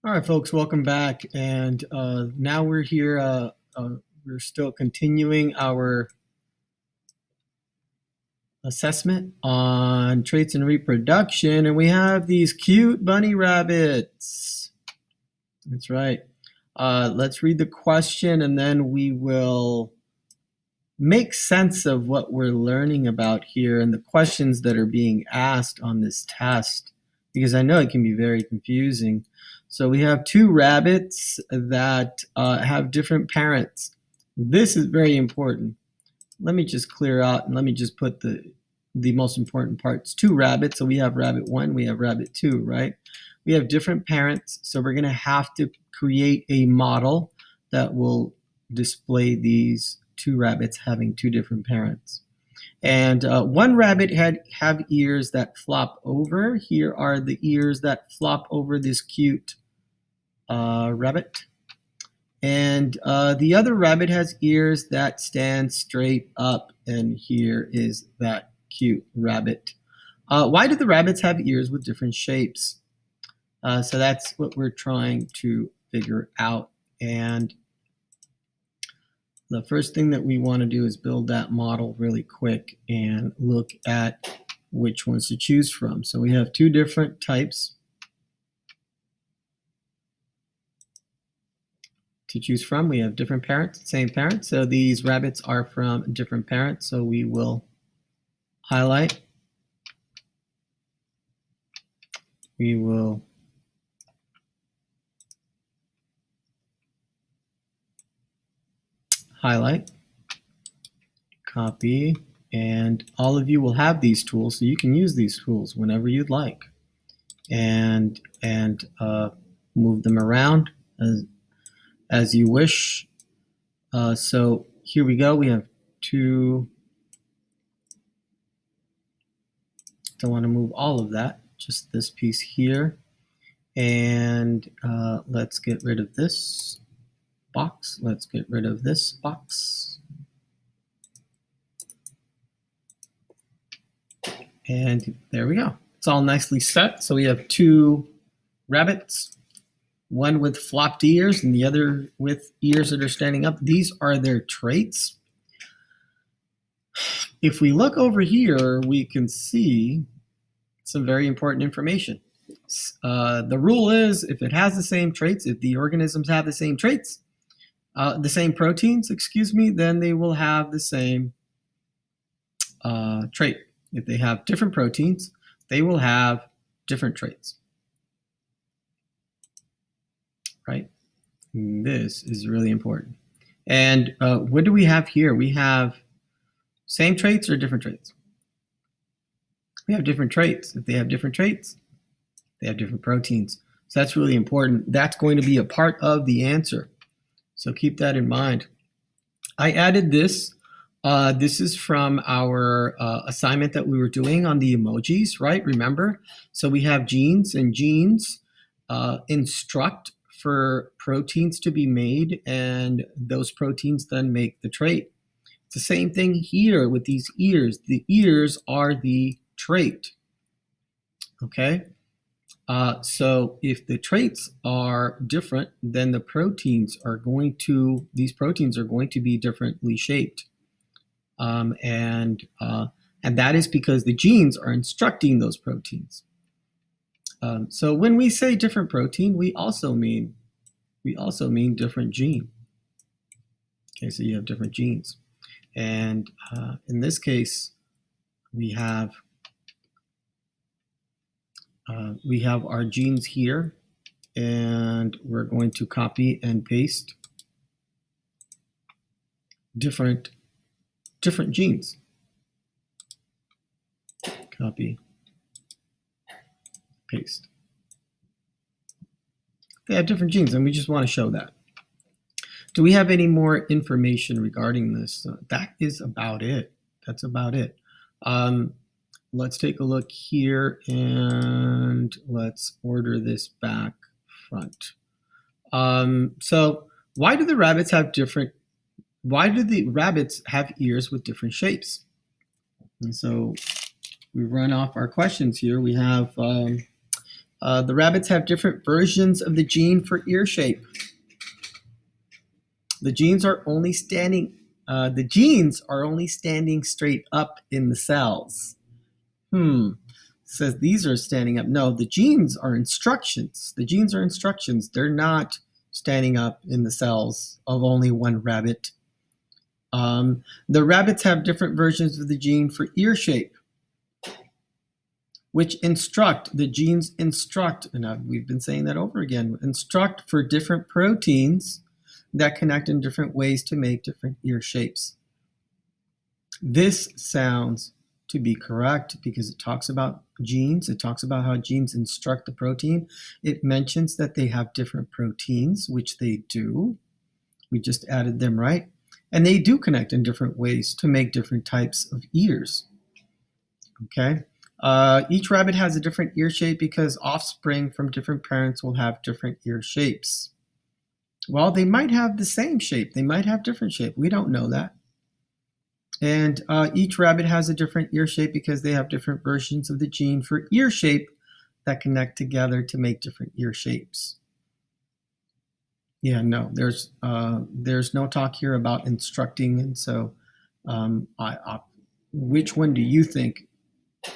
All right, folks, welcome back. And now we're here. We're still continuing our assessment on traits and reproduction. And we have these cute bunny rabbits. That's right. Let's read the question and then we will make sense of what we're learning about here and the questions that are being asked on this test, because I know it can be very confusing. So we have two rabbits that have different parents. This is very important. Let me just clear out and let me just put the most important parts. Two rabbits, so we have rabbit one, we have rabbit two, right? We have different parents, so we're gonna have to create a model that will display these two rabbits having two different parents. And one rabbit have ears that flop over. Here are the ears that flop over this cute rabbit. And the other rabbit has ears that stand straight up. And here is that cute rabbit. Why do the rabbits have ears with different shapes? So that's what we're trying to figure out. And the first thing that we want to do is build that model really quick and look at which ones to choose from. So we have two different types to choose from. We have different parents, same parents. So these rabbits are from different parents. So we will highlight. We will highlight, copy, and all of you will have these tools, so you can use these tools whenever you'd like, and move them around as you wish. So here we go. We have two. Don't want to move all of that, just this piece here, and let's get rid of this box. Let's get rid of this box. And there we go. It's all nicely set. So we have two rabbits, one with flopped ears and the other with ears that are standing up. These are their traits. If we look over here, we can see some very important information. The rule is if it has the same traits, if the organisms have the same traits, the same proteins, then they will have the same trait. If they have different proteins, they will have different traits, right? And this is really important. And what do we have here? We have same traits or different traits? We have different traits. If they have different traits, they have different proteins. So that's really important. That's going to be a part of the answer. So keep that in mind. I added this. This is from our assignment that we were doing on the emojis, right? Remember? So we have genes, and genes instruct for proteins to be made, and those proteins then make the trait. It's the same thing here with these ears. The ears are the trait, okay? So if the traits are different, then the proteins are going to, these proteins are going to be differently shaped. And that is because the genes are instructing those proteins. So when we say different protein, we also mean different gene. Okay, so you have different genes. And in this case, we have our genes here, and we're going to copy and paste different genes. Copy, paste. They have different genes, and we just want to show that. Do we have any more information regarding this? That is about it. That's about it. Let's take a look here, and let's order this back front. So why do the rabbits have ears with different shapes? And so we run off our questions here. We have The rabbits have different versions of the gene for ear shape. The genes are only standing straight up in the cells. Says these are standing up. No, the genes are instructions. The genes are instructions. They're not standing up in the cells of only one rabbit. The rabbits have different versions of the gene for ear shape, which instruct, the genes instruct, and we've been saying that over again, instruct for different proteins that connect in different ways to make different ear shapes. This sounds to be correct because it talks about genes. It talks about how genes instruct the protein. It mentions that they have different proteins, which they do. We just added them, right? And they do connect in different ways to make different types of ears. Okay. Each rabbit has a different ear shape because offspring from different parents will have different ear shapes. Well, they might have the same shape. They might have different shape. We don't know that. And each rabbit has a different ear shape because they have different versions of the gene for ear shape that connect together to make different ear shapes. Yeah, no, there's no talk here about instructing. And so which one do you think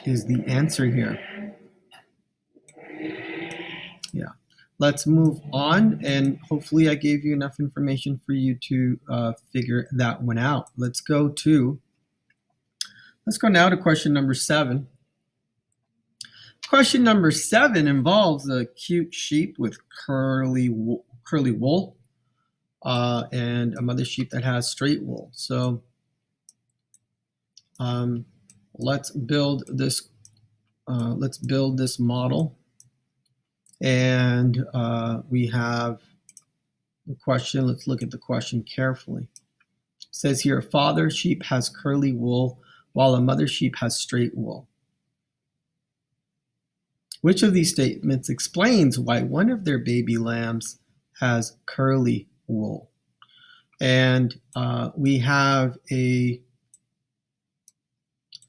is the answer here? Yeah. Let's move on, and hopefully I gave you enough information for you to figure that one out. Let's go now to question number 7. Question number 7 involves a cute sheep with curly wool and a mother sheep that has straight wool. So let's build this model. And we have the question. Let's look at the question carefully. It says here, a father sheep has curly wool while a mother sheep has straight wool. Which of these statements explains why one of their baby lambs has curly wool? And we have a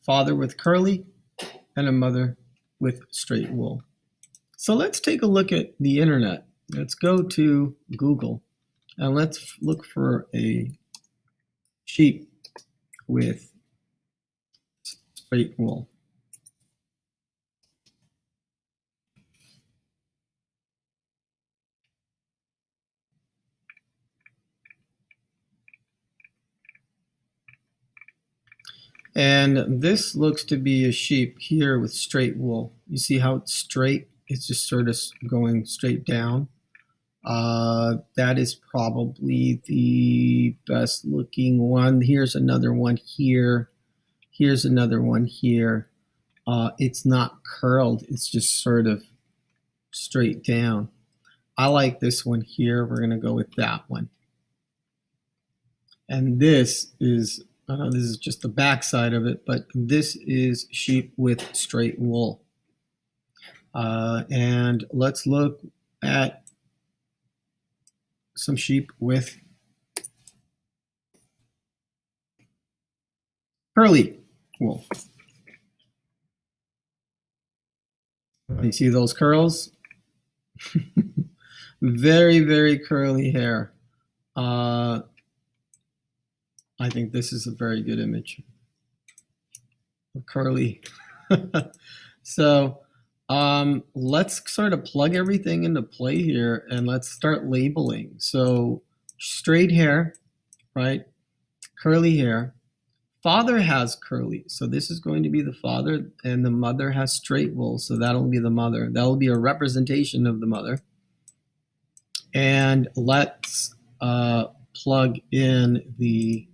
father with curly and a mother with straight wool. So let's take a look at the internet. Let's go to Google and let's look for a sheep with straight wool. And this looks to be a sheep here with straight wool. You see how it's straight? It's just sort of going straight down. That is probably the best looking one. Here's another one here. Here's another one here. It's not curled. It's just sort of straight down. I like this one here. We're going to go with that one. And this is just the back side of it, but this is sheep with straight wool. And let's look at some sheep with curly wool. You see those curls? Very, very curly hair. I think this is a very good image of curly. So let's sort of plug everything into play here and let's start labeling. So straight hair, right? Curly hair. Father has curly, so this is going to be the father, and the mother has straight wool, so that'll be the mother. That'll be a representation of the mother. And let's plug in the,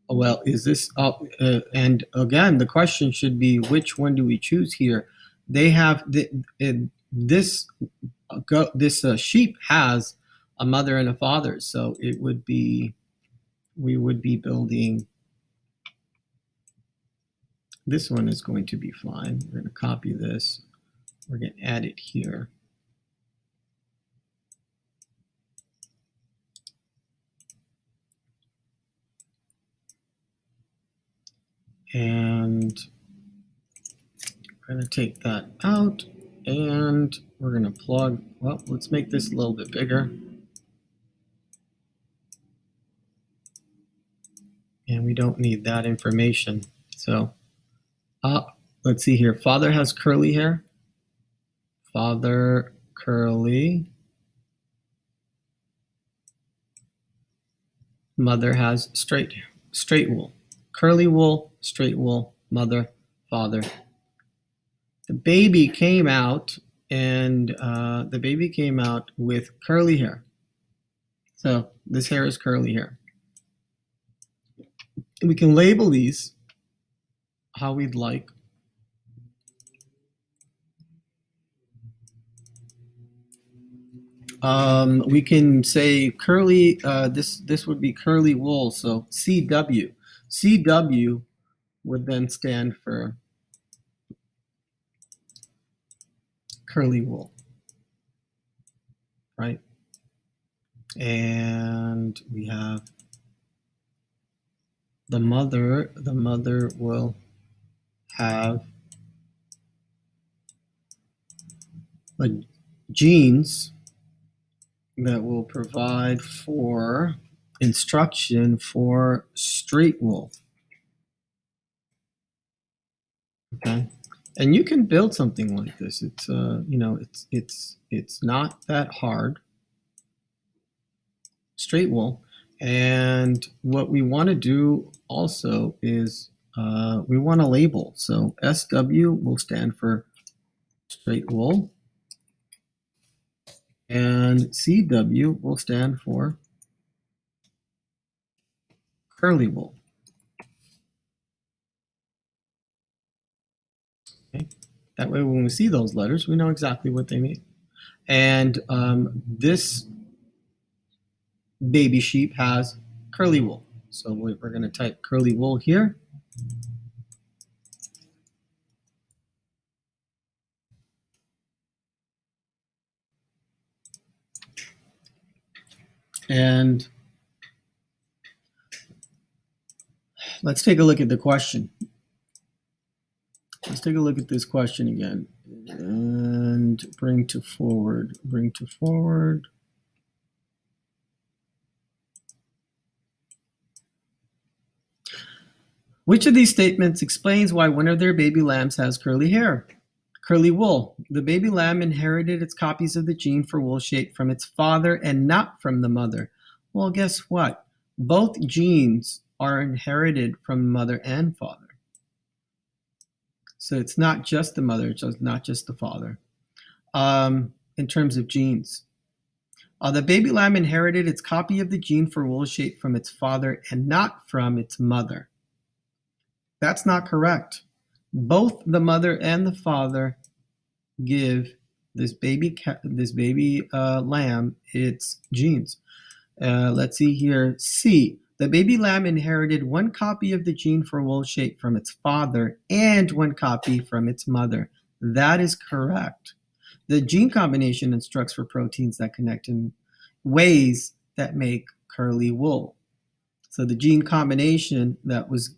well, is this, and again, the question should be, which one do we choose here? They have, this sheep has a mother and a father, so it would be, we would be building, this one is going to be fine. We're going to copy this. We're going to add it here. And we're going to take that out. And we're going to plug, well, let's make this a little bit bigger. And we don't need that information. So let's see here. Father has curly hair. Father curly. Mother has straight wool. Curly wool, straight wool, mother, father. The baby came out, and the baby came out with curly hair. So this hair is curly hair. And we can label these how we'd like. We can say curly, this would be curly wool, so CW. CW would then stand for curly wool, right? And we have the mother will have genes that will provide for instruction for straight wool. Okay, and you can build something like this. It's it's not that hard. Straight wool, and what we want to do also is we want to label. So SW will stand for straight wool, and CW will stand for curly wool. Okay? That way, when we see those letters, we know exactly what they mean. And this baby sheep has curly wool. So we're going to type curly wool here. And let's take a look at the question. Let's take a look at this question again. And bring to forward. Which of these statements explains why one of their baby lambs has curly hair? Curly wool. The baby lamb inherited its copies of the gene for wool shape from its father and not from the mother. Well, guess what? Both genes are inherited from mother and father. So it's not just the mother, it's not just the father. In terms of genes, the baby lamb inherited its copy of the gene for wool shape from its father and not from its mother. That's not correct. Both the mother and the father give this baby lamb its genes. Let's see here. C. The baby lamb inherited one copy of the gene for wool shape from its father and one copy from its mother. That is correct. The gene combination instructs for proteins that connect in ways that make curly wool. So the gene combination that was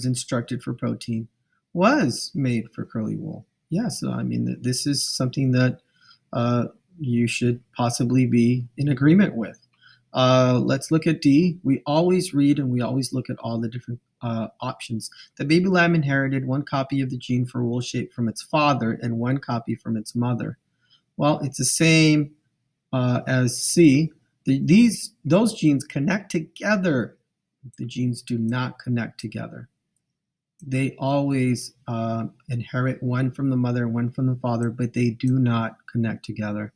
instructed for protein was made for curly wool. Yes, I mean, this is something that you should possibly be in agreement with. Let's look at D. We always read and we always look at all the different options. The baby lamb inherited one copy of the gene for wool shape from its father and one copy from its mother. Well, it's the same as C. Those genes connect together. The genes do not connect together. They always inherit one from the mother, one from the father, but they do not connect together.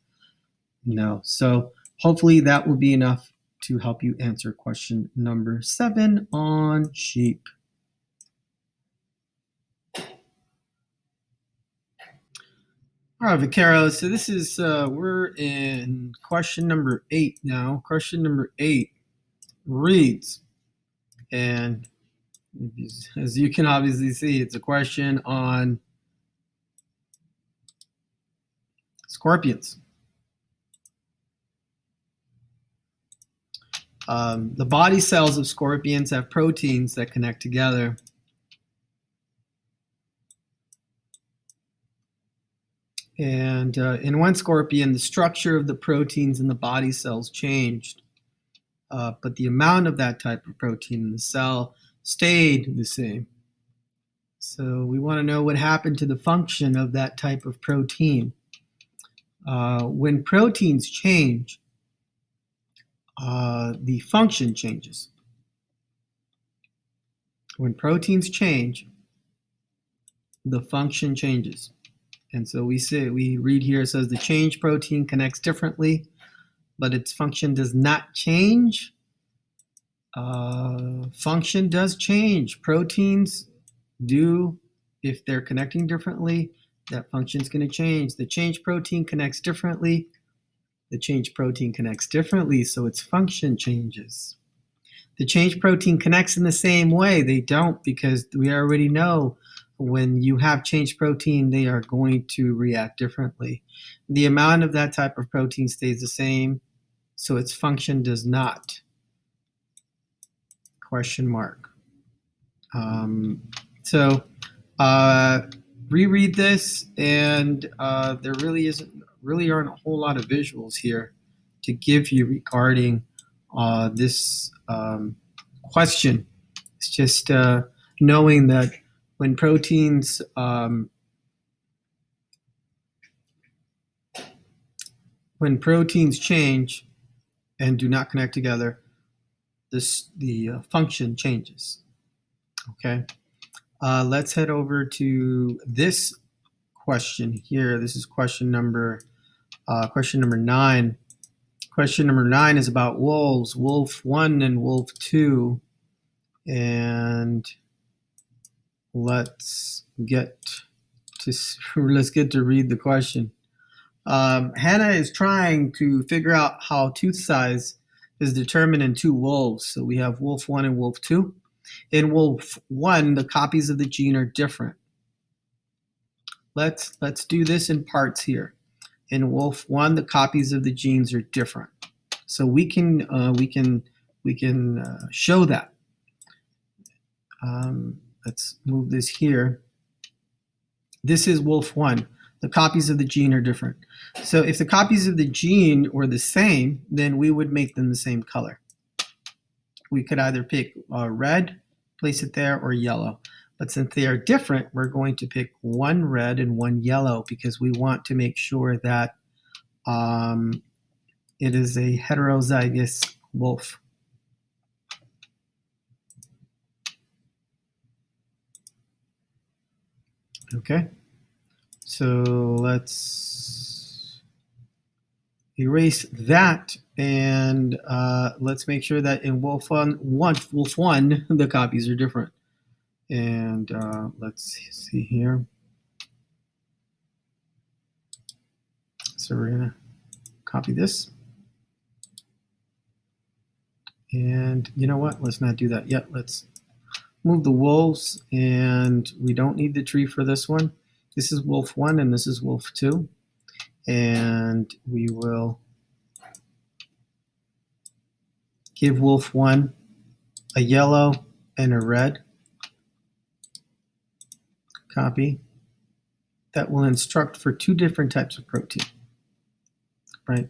No. So hopefully that will be enough to help you answer question number 7 on sheep. All right, Vaquero. So this is, we're in question number 8 now. Question number 8 reads, and as you can obviously see, it's a question on scorpions. The body cells of scorpions have proteins that connect together. And in one scorpion, the structure of the proteins in the body cells changed, but the amount of that type of protein in the cell stayed the same. So we want to know what happened to the function of that type of protein. When proteins change, the function changes. When proteins change, the function changes. And so we read here, it says the changed protein connects differently, but its function does not change. Function does change. Proteins do, if they're connecting differently, that function is going to change. The changed protein connects differently. The changed protein connects differently, so its function changes. The changed protein connects in the same way. They don't, because we already know when you have changed protein, they are going to react differently. The amount of that type of protein stays the same, so its function does not. Question mark. So reread this, and there really aren't a whole lot of visuals here to give you regarding this question. It's just knowing that when proteins change and do not connect together, the function changes. Okay. Let's head over to this question here. This is question number 9. Question number 9 is about wolves, wolf 1 and wolf 2. And let's get to read the question. Hannah is trying to figure out how tooth size is determined in 2 wolves. So we have wolf 1 and wolf 2. In wolf 1, the copies of the gene are different. Let's do this in parts here. In wolf 1, the copies of the genes are different. So we can show that. Let's move this here. This is wolf 1. The copies of the gene are different. So if the copies of the gene were the same, then we would make them the same color. We could either pick red, place it there, or yellow. But since they are different, we're going to pick one red and one yellow because we want to make sure that it is a heterozygous wolf. Okay, so let's erase that, and let's make sure that in wolf one, the copies are different. And let's see here. So we're gonna copy this. And you know what? Let's not do that yet. Let's move the wolves, and we don't need the tree for this one. This is wolf 1 and this is wolf 2. And we will give wolf 1 a yellow and a red copy that will instruct for 2 different types of protein, right?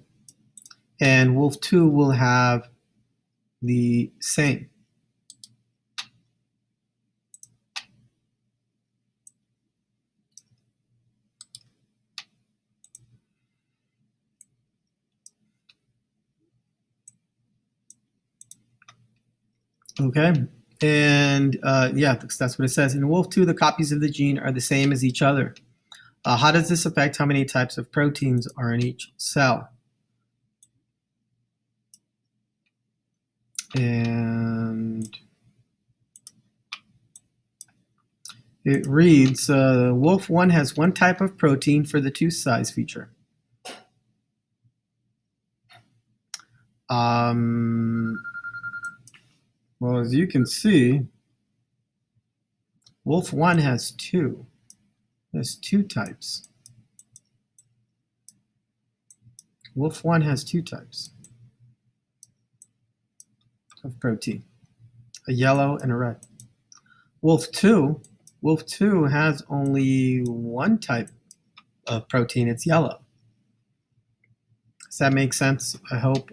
And wolf 2 will have the same. Okay, and yeah, that's what it says. In wolf 2, the copies of the gene are the same as each other. How does this affect how many types of proteins are in each cell? And it reads, wolf 1 has 1 type of protein for the tooth size feature. Well, as you can see, wolf 1 has 2. There's 2 types. Wolf 1 has 2 types of protein, a yellow and a red. Wolf 2 has only 1 type of protein, it's yellow. Does that make sense? I hope.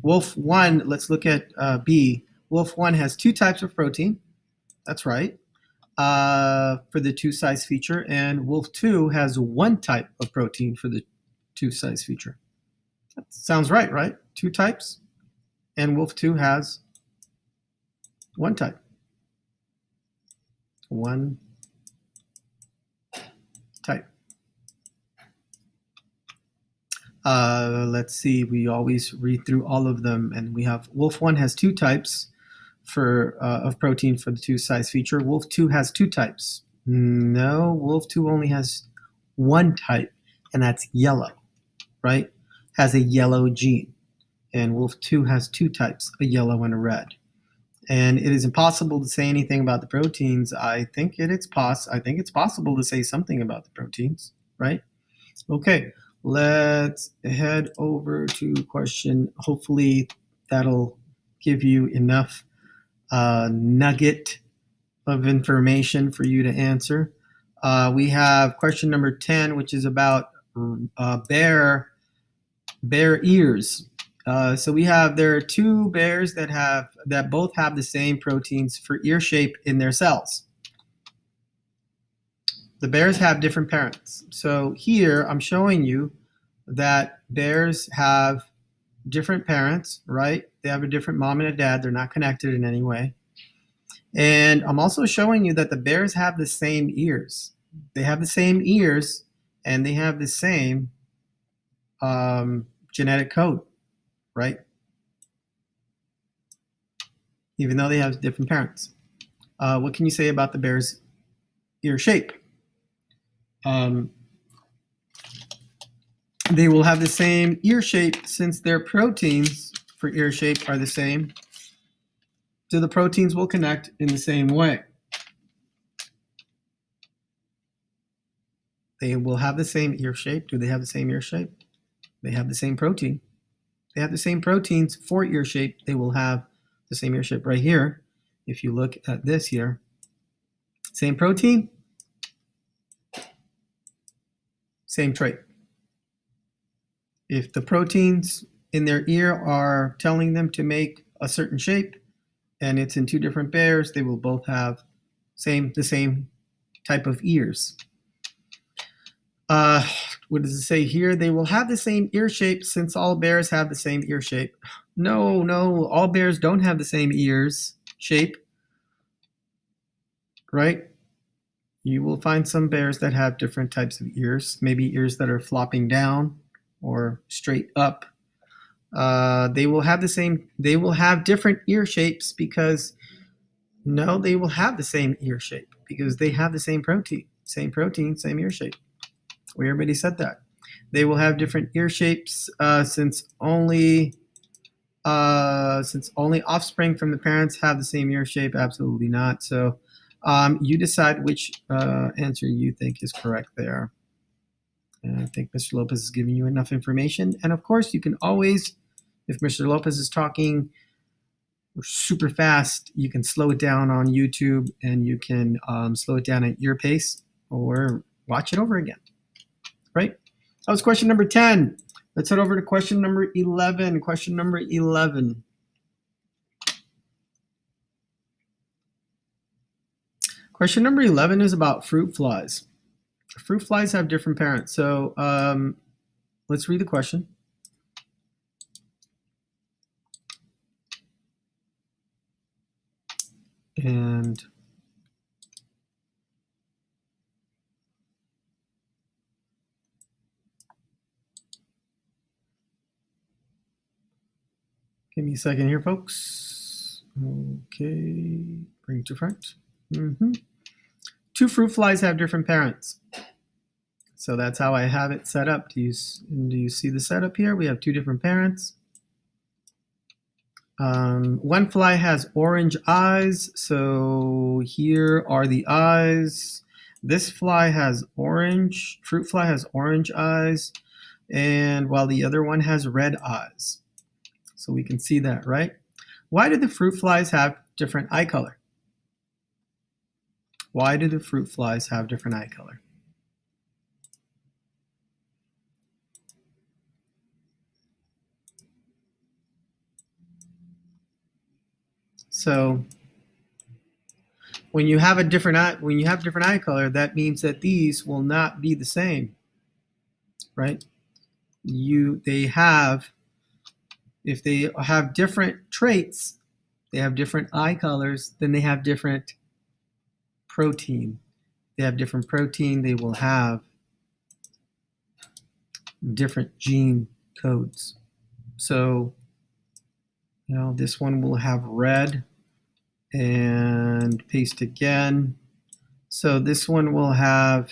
Wolf 1, let's look at B. Wolf 1 has 2 types of protein. That's right. For the 2 size feature, and Wolf 2 has 1 type of protein for the 2 size feature. That sounds right? 2 types, and Wolf 2 has 1 type. 1 type. Let's see, we always read through all of them, and we have Wolf 1 has 2 types of protein for the 2 size feature. Wolf 2 has 2 types. No, Wolf 2 only has 1 type, and that's yellow, right? Has a yellow gene. And Wolf 2 has 2 types, a yellow and a red. And it is impossible to say anything about the proteins. I think it's possible to say something about the proteins, right? Okay, let's head over to question. Hopefully that'll give you enough nugget of information for you to answer. We have question number 10, which is about bear ears. So there are 2 bears that both have the same proteins for ear shape in their cells. The bears have different parents. So here I'm showing you that bears have different parents, right? They have a different mom and a dad. They're not connected in any way. And I'm also showing you that the bears have the same ears. They have the same ears, and they have the same genetic code, right? Even though they have different parents. What can you say about the bear's ear shape? They will have the same ear shape since their proteins for ear shape are the same. So the proteins will connect in the same way. They will have the same ear shape. Do they have the same ear shape? They have the same protein. They have the same proteins for ear shape. They will have the same ear shape right here. If you look at this here, same protein, same trait. If the proteins in their ear are telling them to make a certain shape, and it's in 2 different bears, they will both have the same type of ears. What does it say here? They will have the same ear shape since all bears have the same ear shape. No, all bears don't have the same ears shape, right? You will find some bears that have different types of ears, maybe ears that are flopping down or straight up. They will have different ear shapes because they will have the same ear shape because they have the same protein, same ear shape. We already said that. They will have different ear shapes since only offspring from the parents have the same ear shape. Absolutely not. So you decide which answer you think is correct there. And I think Mr. Lopez is giving you enough information. And of course, you can always, if Mr. Lopez is talking super fast, you can slow it down on YouTube, and you can slow it down at your pace or watch it over again. Right? That was question number 10. Let's head over to question number 11. Question number 11. Question number 11 is about fruit flies. Fruit flies have different parents. So let's read the question. And give me a second here, folks. Okay, bring to front. 2 fruit flies have different parents. So that's how I have it set up. Do you see the setup here? We have 2 different parents. One fly has orange eyes, so here are the eyes. This fly has fruit fly has orange eyes, and while the other one has red eyes. So we can see that, right? Why do the fruit flies have different eye color? Why do the fruit flies have different eye color? So when you have different eye color, that means that these will not be the same, right? If they have different traits, they have different eye colors, then they have different protein. They have different protein, they will have different gene codes. So, this one will have red and paste again. So this one will have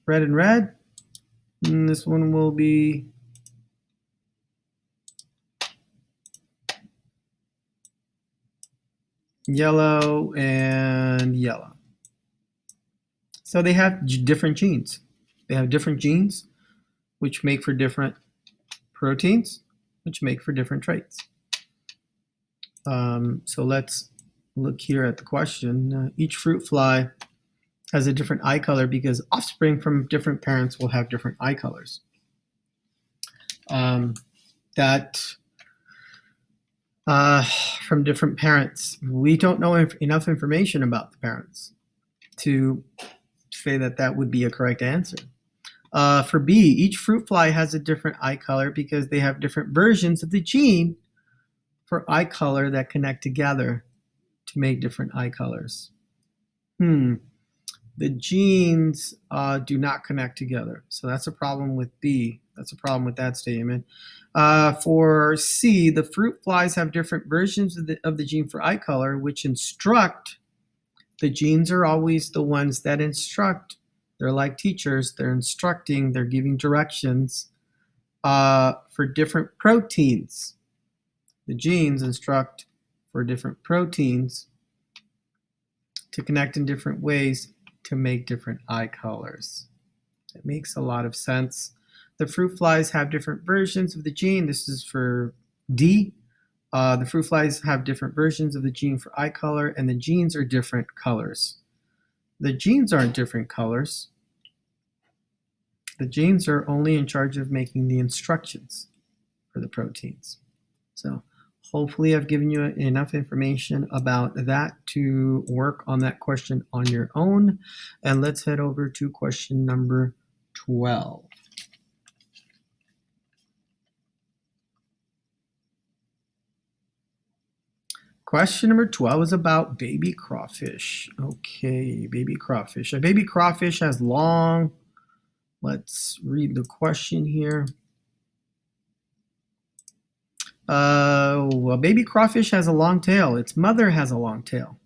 red and red, and this one will be yellow and yellow. So they have different genes. They have different genes, which make for different proteins, which make for different traits. So let's look here at the question. Each fruit fly has a different eye color because offspring from different parents will have different eye colors. From different parents. We don't know enough information about the parents to say that would be a correct answer. For B, each fruit fly has a different eye color because they have different versions of the gene for eye color that connect together to make different eye colors. The genes do not connect together. So that's a problem with B. That's a problem with that statement. For C, the fruit flies have different versions of the gene for eye color, which instruct. The genes are always the ones that instruct. They're like teachers. They're instructing. They're giving directions for different proteins. The genes instruct for different proteins to connect in different ways to make different eye colors. It makes a lot of sense. The fruit flies have different versions of the gene. This is for D. The fruit flies have different versions of the gene for eye color, and the genes are different colors. The genes aren't different colors. The genes are only in charge of making the instructions for the proteins. So hopefully I've given you enough information about that to work on that question on your own. And let's head over to question number 12. Question number 12 is about baby crawfish. Okay, baby crawfish. A baby crawfish has long, let's read the question here. A baby crawfish has a long tail. Its mother has a long tail,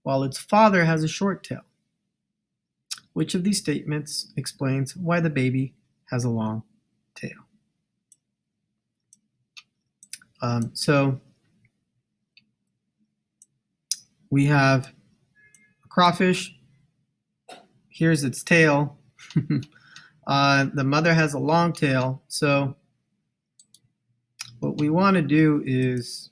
while its father has a short tail. Which of these statements explains why the baby has a long tail? So we have a crawfish. Here's its tail. The mother has a long tail. So what we want to do is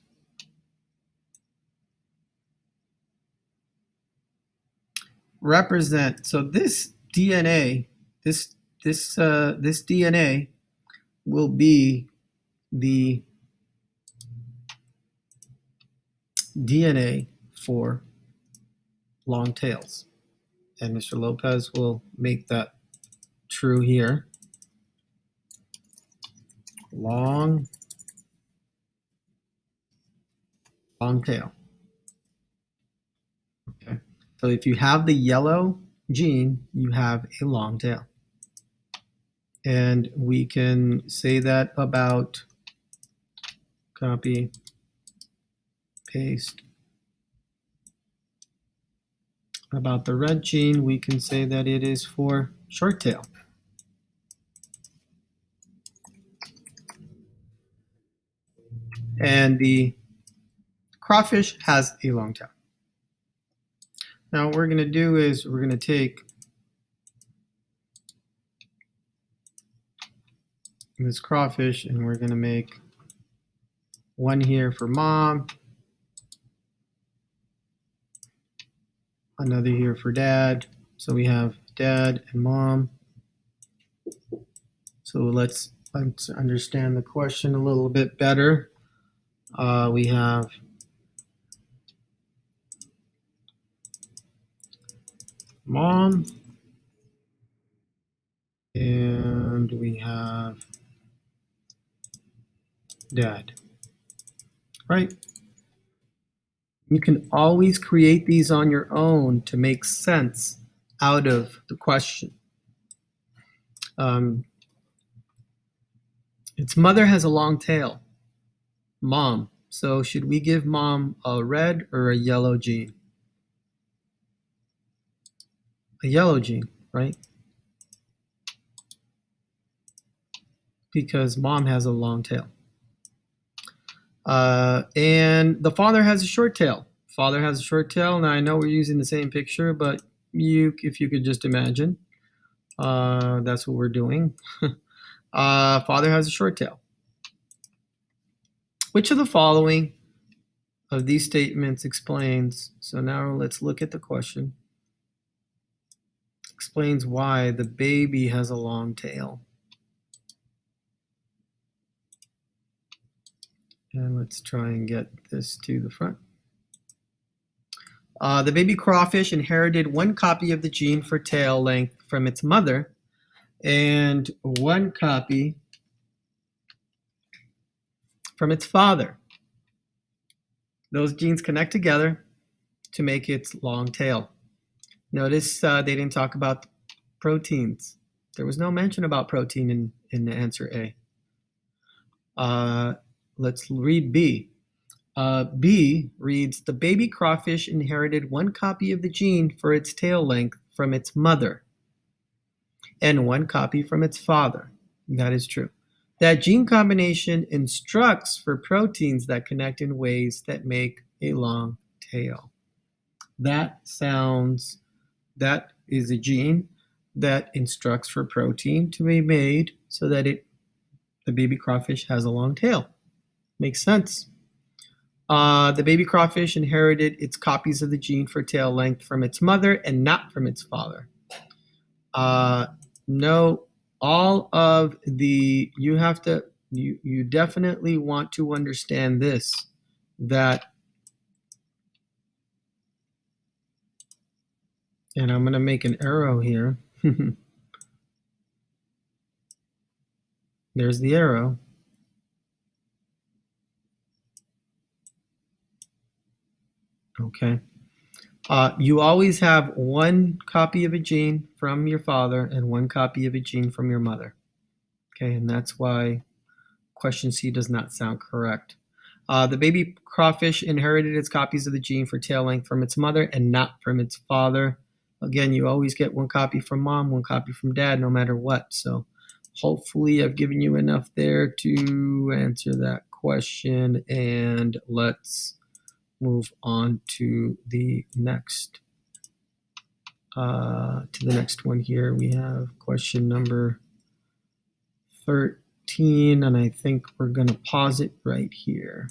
represent. So this DNA, this DNA will be the DNA for long tails. And Mr. Lopez will make that true here. Long tail. Okay. So if you have the yellow gene, you have a long tail. And we can say that about, copy, paste. About the red gene, we can say that it is for short tail. And the crawfish has a long tail. Now what we're going to do is we're going to take this crawfish and we're going to make one here for mom, another here for dad. So we have dad and mom. So let's understand the question a little bit better. We have mom, and we have dad, right? You can always create these on your own to make sense out of the question. Its mother has a long tail, mom. So should we give mom a red or a yellow gene? A yellow gene, right? Because mom has a long tail. And the father has a short tail. Father has a short tail. Now I know we're using the same picture, but if you could just imagine, that's what we're doing. Father has a short tail. Which of the following of these statements explains? So now let's look at the question. Explains why the baby has a long tail. And let's try and get this to the front. The baby crawfish inherited one copy of the gene for tail length from its mother and one copy from its father. Those genes connect together to make its long tail. Notice they didn't talk about proteins. There was no mention about protein in the answer A. Let's read B. B reads, the baby crawfish inherited one copy of the gene for its tail length from its mother and one copy from its father. That is true. That gene combination instructs for proteins that connect in ways that make a long tail. That is a gene that instructs for protein to be made so that the baby crawfish has a long tail. Makes sense. The baby crawfish inherited its copies of the gene for tail length from its mother and not from its father. No, all of the, you definitely want to understand this, that, and I'm going to make an arrow here. There's the arrow. Okay. You always have one copy of a gene from your father and one copy of a gene from your mother. Okay, and that's why question C does not sound correct. The baby crawfish inherited its copies of the gene for tail length from its mother and not from its father. Again, you always get one copy from mom, one copy from dad, no matter what. So hopefully I've given you enough there to answer that question. And let's move on to the next one here. We have question number 13, and I think we're going to pause it right here.